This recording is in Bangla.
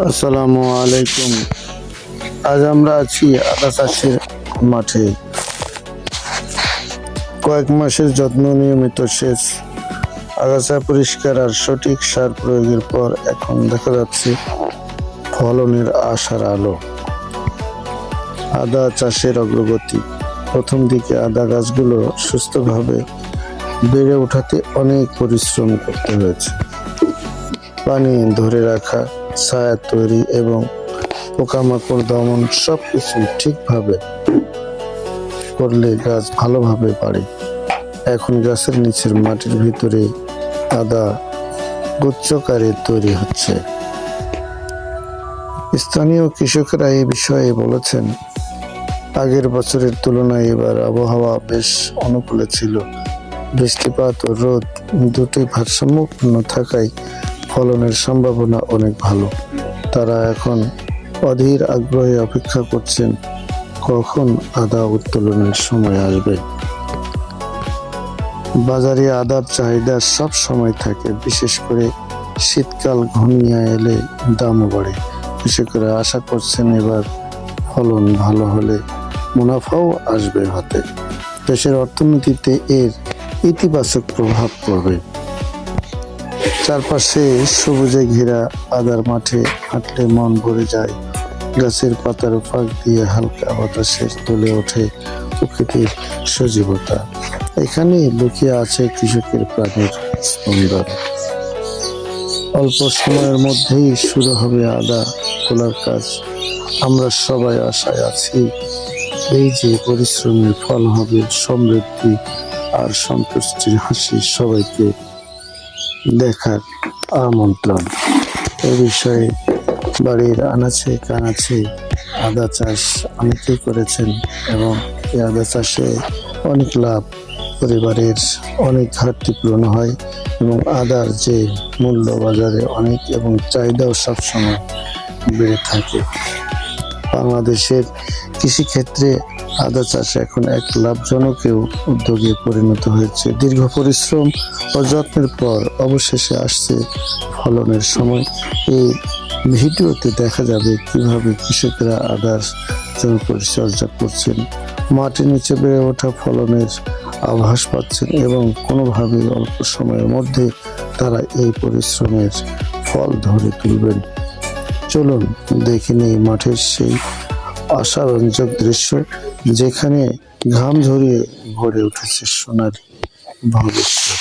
আসসালামু আলাইকুম। আজ আমরা আছি আদা চাষের মাঠে। কয়েক মাসের যত্ন, নিয়মিত সেচ, আগাছা পরিষ্কার আর সঠিক সার প্রয়োগের পর এখন দেখা যাচ্ছে ফলনের আশার আলো। আদা চাষের অগ্রগতি। প্রথম দিকে আদা গাছগুলো সুস্থভাবে বেড়ে ওঠাতে অনেক পরিশ্রম করতে হয়েছে। পানি ধরে রাখা, ছায়া তৈরি এবং পোকামাকড় দমন সবকিছু ঠিকভাবে করলে গাছ ভালোভাবে বাড়ে। এখন গাছের নিচের মাটির ভিতরে আদা গুচ্ছকারে তৈরি হচ্ছে। স্থানীয় কৃষকরা এই বিষয়ে বলেছেন, আগের বছরের তুলনায় এবার আবহাওয়া বেশ অনুকূলে ছিল। বৃষ্টিপাত ও রোদ দুটোই ভারসাম্যপূর্ণ থাকায় ফলনের সম্ভাবনা অনেক ভালো। তারা এখন অধীর আগ্রহে অপেক্ষা করছেন কখন আদা উত্তোলনের সময় আসবে। বাজারে আদার চাহিদা সব সময় থাকে, বিশেষ করে শীতকাল ঘনিয়ে এলে দামও বাড়ে। কৃষকরা আশা করছেন এবার ফলন ভালো হলে মুনাফাও আসবে হাতে। দেশের অর্থনীতিতে এর ইতিবাচক প্রভাব পড়বে। চারপাশে সবুজে ঘেরা আদার মাঠে হাঁটলে মন ভরে যায়। গাছের পাতার ফাঁক দিয়ে হালকা বাতাসে তুলে ওঠে প্রকৃতির সজীবতা। এখানে লুকিয়ে আছে কৃষকের প্রাণের স্পন্দন। অল্প সময়ের মধ্যেই শুরু হবে আদা তোলার কাজ। আমরা সবাই আশায় আছি, এই যে পরিশ্রমের ফল হবে সমৃদ্ধি আর সন্তুষ্টির হাসি। সবাইকে দেখার আমন্ত্রণ। এ বিষয়ে বাড়ির আনাচে কানাচে আদা চাষ অনেকেই করেছেন এবং এই আদা চাষে অনেক লাভ, পরিবারের অনেক ঘাটতি পূরণ হয় এবং আদার যে মূল্য বাজারে অনেক এবং চাহিদাও সবসময় বেড়ে থাকে। বাংলাদেশের কৃষিক্ষেত্রে আদা চাষ এখন এক লাভজনকেও উদ্যোগে পরিণত হয়েছে। দীর্ঘ পরিশ্রম ও যত্নের পর অবশেষে আসছে ফলনের সময়। এই ভিডিওতে দেখা যাবে কিভাবে কৃষকরা আদার জমি পরিচর্যা করছেন, মাটির নিচে বেড়ে ওঠা ফলনের আভাস পাচ্ছেন এবং কোনোভাবেই অল্প সময়ের মধ্যে তারা এই পরিশ্রমের ফল ধরে তুলবেন। চলুন দেখে নেই মাঠের সেই আশাব্যঞ্জক দৃশ্য, যেখানে ঘাম ঝরিয়ে ভরে উঠেছে সোনালি ভবিষ্যৎ।